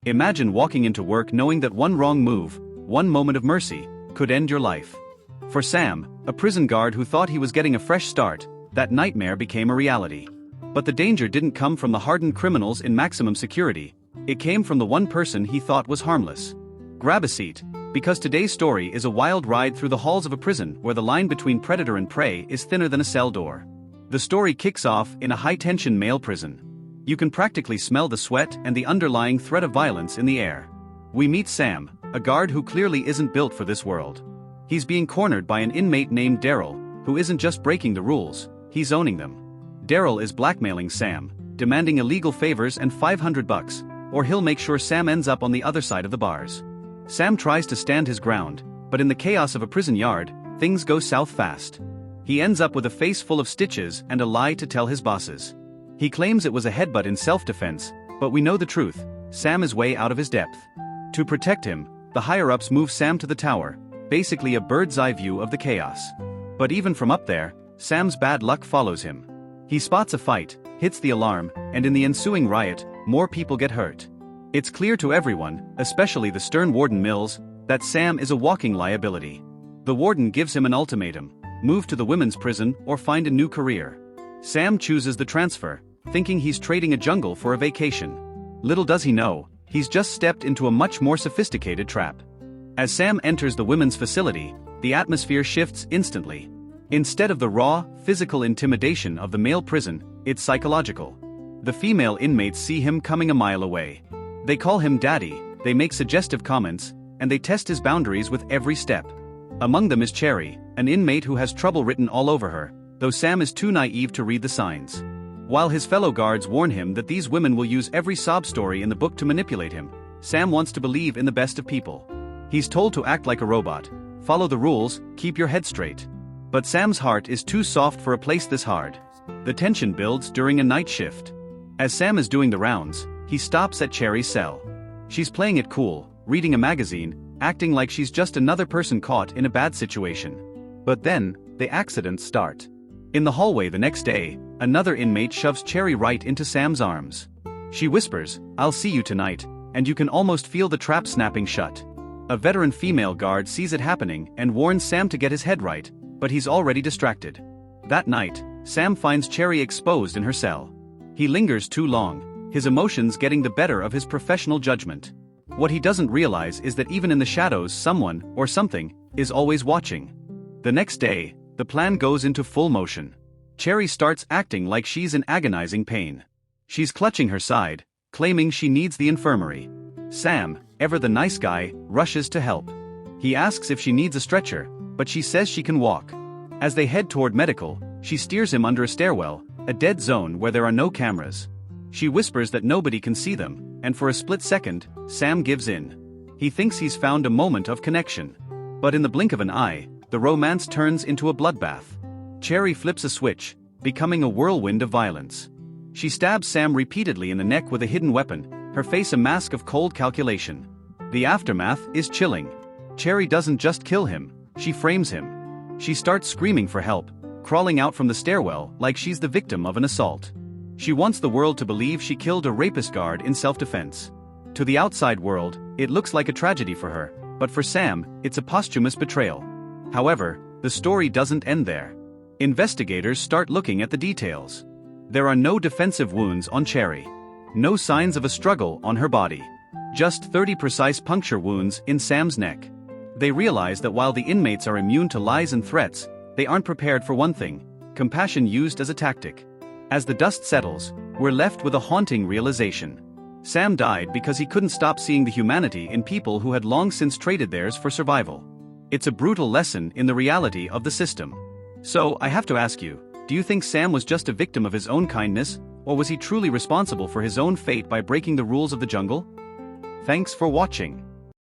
Imagine walking into work knowing that one wrong move, one moment of mercy, could end your life. For Sam, a prison guard who thought he was getting a fresh start, that nightmare became a reality. But the danger didn't come from the hardened criminals in maximum security, it came from the one person he thought was harmless. Grab a seat, because today's story is a wild ride through the halls of a prison where the line between predator and prey is thinner than a cell door. The story kicks off in a high-tension male prison. You can practically smell the sweat and the underlying threat of violence in the air. We meet Sam, a guard who clearly isn't built for this world. He's being cornered by an inmate named Daryl, who isn't just breaking the rules, he's owning them. Daryl is blackmailing Sam, demanding illegal favors and $500, or he'll make sure Sam ends up on the other side of the bars. Sam tries to stand his ground, but in the chaos of a prison yard, things go south fast. He ends up with a face full of stitches and a lie to tell his bosses. He claims it was a headbutt in self-defense, but we know the truth, Sam is way out of his depth. To protect him, the higher-ups move Sam to the tower, basically a bird's-eye view of the chaos. But even from up there, Sam's bad luck follows him. He spots a fight, hits the alarm, and in the ensuing riot, more people get hurt. It's clear to everyone, especially the stern warden Mills, that Sam is a walking liability. The warden gives him an ultimatum: move to the women's prison or find a new career. Sam chooses the transfer, thinking he's trading a jungle for a vacation. Little does he know, he's just stepped into a much more sophisticated trap. As Sam enters the women's facility, the atmosphere shifts instantly. Instead of the raw, physical intimidation of the male prison, it's psychological. The female inmates see him coming a mile away. They call him daddy, they make suggestive comments, and they test his boundaries with every step. Among them is Cherry, an inmate who has trouble written all over her, though Sam is too naive to read the signs. While his fellow guards warn him that these women will use every sob story in the book to manipulate him, Sam wants to believe in the best of people. He's told to act like a robot, follow the rules, keep your head straight. But Sam's heart is too soft for a place this hard. The tension builds during a night shift. As Sam is doing the rounds, he stops at Cherry's cell. She's playing it cool, reading a magazine, acting like she's just another person caught in a bad situation. But then, the accidents start. In the hallway the next day, another inmate shoves Cherry right into Sam's arms. She whispers, "I'll see you tonight," and you can almost feel the trap snapping shut. A veteran female guard sees it happening and warns Sam to get his head right, but he's already distracted. That night, Sam finds Cherry exposed in her cell. He lingers too long, his emotions getting the better of his professional judgment. What he doesn't realize is that even in the shadows someone, or something, is always watching. The next day, the plan goes into full motion. Cherry starts acting like she's in agonizing pain. She's clutching her side, claiming she needs the infirmary. Sam, ever the nice guy, rushes to help. He asks if she needs a stretcher, but she says she can walk. As they head toward medical, she steers him under a stairwell, a dead zone where there are no cameras. She whispers that nobody can see them, and for a split second, Sam gives in. He thinks he's found a moment of connection. But in the blink of an eye, the romance turns into a bloodbath. Cherry flips a switch, becoming a whirlwind of violence. She stabs Sam repeatedly in the neck with a hidden weapon, her face a mask of cold calculation. The aftermath is chilling. Cherry doesn't just kill him, she frames him. She starts screaming for help, crawling out from the stairwell like she's the victim of an assault. She wants the world to believe she killed a rapist guard in self-defense. To the outside world, it looks like a tragedy for her, but for Sam, it's a posthumous betrayal. However, the story doesn't end there. Investigators start looking at the details. There are no defensive wounds on Cherry. No signs of a struggle on her body. Just 30 precise puncture wounds in Sam's neck. They realize that while the inmates are immune to lies and threats, they aren't prepared for one thing: compassion used as a tactic. As the dust settles, we're left with a haunting realization. Sam died because he couldn't stop seeing the humanity in people who had long since traded theirs for survival. It's a brutal lesson in the reality of the system. So, I have to ask you, do you think Sam was just a victim of his own kindness, or was he truly responsible for his own fate by breaking the rules of the jungle? Thanks for watching.